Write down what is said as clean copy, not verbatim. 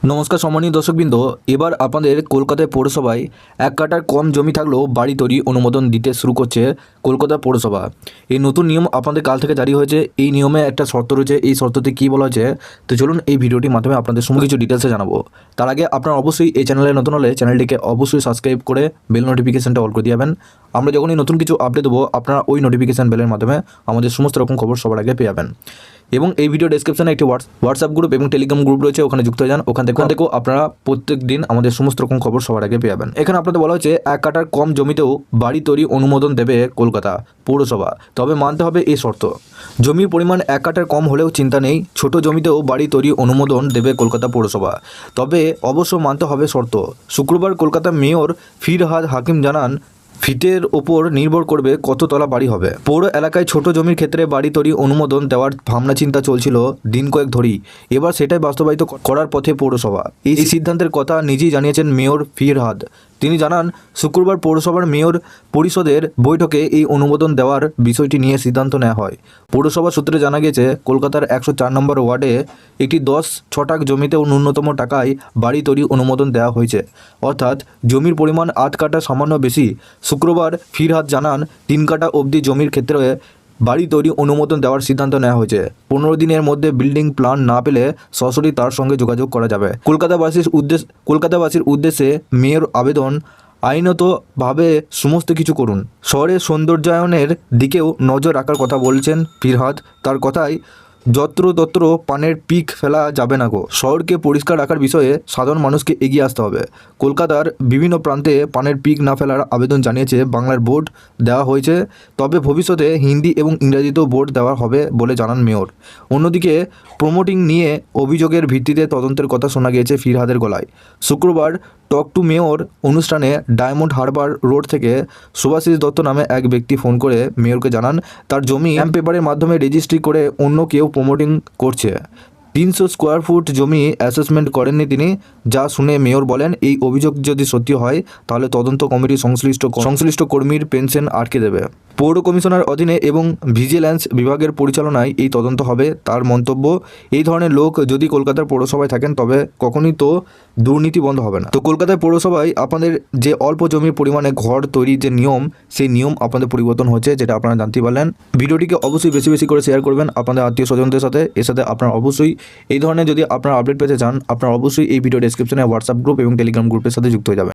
নমস্কার সম্মানীয় দর্শকবৃন্দ। এবার আপনাদের কলকাতায় পৌরসভায় এক কাঠার কম জমি থাকলেও বাড়ি তৈরি অনুমোদন দিতে শুরু করছে কলকাতা পৌরসভা। এই নতুন নিয়ম আপনাদের কাল থেকে জারি হয়েছে। এই নিয়মে একটা শর্ত রয়েছে। এই শর্ততে কী বলা হয়েছে তো চলুন এই ভিডিওটির মাধ্যমে আপনাদের সমস্ত কিছু ডিটেলসে জানাবো। তার আগে আপনারা অবশ্যই এই চ্যানেলে নতুন হলে চ্যানেলটিকে অবশ্যই সাবস্ক্রাইব করে বেল নোটিফিকেশানটা অল করে দিয়ে যাবেন। আমরা যখনই নতুন কিছু আপডেট দেবো আপনারা ওই নোটিফিকেশান বেলের মাধ্যমে আমাদের সমস্ত রকম খবর সবার আগে পেয়ে যাবেন। এবং এই ভিডিও ডেসক্রিপশনে একটি হোয়াটসঅ্যাপ গ্রুপ এবং টেলিগ্রাম গ্রুপ রয়েছে, ওখানে যুক্ত হয়ে যান। ওখান থেকেও আপনারা প্রত্যেক দিন আমাদের সমস্ত রকম খবর সবার আগে পেয়ে যাবেন। এখানে আপনাদের বলা হচ্ছে এক কাঠার কম জমিতেও বাড়ি তৈরি অনুমোদন দেবে কলকাতা পৌরসভা, তবে মানতে হবে এই শর্ত। জমির পরিমাণ এক কাঠার কম হলেও চিন্তা নেই, ছোট জমিতেও বাড়ি তৈরি অনুমোদন দেবে কলকাতা পৌরসভা, তবে অবশ্য মানতে হবে শর্ত। শুক্রবার কলকাতা মেয়র ফিরহাদ হাকিম জানান, ফিটের ওপর নির্ভর করবে কত তলা বাড়ি হবে। পৌর এলাকায় ছোট জমির ক্ষেত্রে বাড়ি তৈরি অনুমোদন দেওয়ার ভাবনা চিন্তা চলছিল দিন কয়েক ধরেই। এবার সেটাই বাস্তবায়িত করার পথে পৌরসভা। এই সিদ্ধান্তের কথা নিজেই জানিয়েছেন মেয়র ফিরহাদ। তিনি জানান, শুক্রবার পৌরসভার মেয়র পরিষদের বৈঠকে এই অনুমোদন দেওয়ার বিষয়টি নিয়ে সিদ্ধান্ত নেওয়া হয়। পৌরসভা সূত্রে জানা গেছে, কলকাতার 104 নম্বর ওয়ার্ডে একটি 10 ছটাক জমিতেও ন্যূনতম টাকায় বাড়ি তৈরি অনুমোদন দেওয়া হয়েছে, অর্থাৎ জমির পরিমাণ 8 কাঠা সামান্য বেশি। শুক্রবার ফিরহাদ জানান, 3 কাঠা অবধি জমির ক্ষেত্রে বাড়ি তৈরি অনুমোদন দেওয়ার সিদ্ধান্ত নেওয়া হয়েছে। 15 দিনের মধ্যে বিল্ডিং প্ল্যান না পেলে সরাসরি তার সঙ্গে যোগাযোগ করা যাবে। কলকাতাবাসীর উদ্দেশ্যে মেয়র আবেদন, আইনতভাবে সমস্ত কিছু করুন। শহরের সৌন্দর্যায়নের দিকেও নজর রাখার কথা বলছেন ফিরহাদ। তার কথায়, যত্রতত্র পানের পিক ফেলা যাবে না গো। শহরকে পরিষ্কার রাখার বিষয়ে সাধারণ মানুষকে এগিয়ে আসতে হবে। কলকাতার বিভিন্ন প্রান্তে পানের পিক না ফেলার আবেদন জানিয়েছে বাংলার বোর্ড দেওয়া হয়েছে, তবে ভবিষ্যতে হিন্দি এবং ইংরাজিতেও বোর্ড দেওয়া হবে বলে জানান মেয়র। অন্যদিকে প্রমোটিং নিয়ে অভিযোগের ভিত্তিতে তদন্তের কথা শোনা গিয়েছে ফিরহাদের গলায়। শুক্রবার টক টু মেয়র অনুষ্ঠানে ডায়মন্ড হারবার রোড থেকে শুভাশিস দত্ত নামে এক ব্যক্তি ফোন করে মেয়রকে জানান, তার জমি স্ট্যাম্প পেপারের মাধ্যমে রেজিস্ট্রি করে অন্য কেউ প্রমোটিং করছে। 300 স্কোয়ার ফুট জমি অ্যাসেসমেন্ট করেননি তিনি। যা শুনে মেয়র বলেন, এই অভিযোগ যদি সত্যি হয় তাহলে তদন্ত কমিটি সংশ্লিষ্ট কর্মীর পেনশন আটকে দেবে। পৌর কমিশনার অধীনে এবং ভিজিল্যান্স বিভাগের পরিচালনায় এই তদন্ত হবে। তার মন্তব্য, এই ধরনের লোক যদি কলকাতার পৌরসভায় থাকেন তবে কখনই তো দুর্নীতি বন্ধ হবে না। তো কলকাতার পৌরসভায় আপনাদের যে অল্প জমির পরিমাণে ঘর তৈরির যে নিয়ম, সেই নিয়ম আপনাদের পরিবর্তন হচ্ছে, যেটা আপনারা জানতে পারলেন। ভিডিওটিকে অবশ্যই বেশি বেশি করে শেয়ার করবেন আপনাদের আত্মীয় স্বজনদের সাথে। এর সাথে আপনারা অবশ্যই এই ধরনের যদি আপনারা আপডেট পেতে চান, আপনারা অবশ্যই এই ভিডিও ডেসক্রিপশনে হোয়াটসঅ্যাপ গ্রুপ এবং টেলিগ্রাম গ্রুপের সাথে যুক্ত হয়ে যাবেন।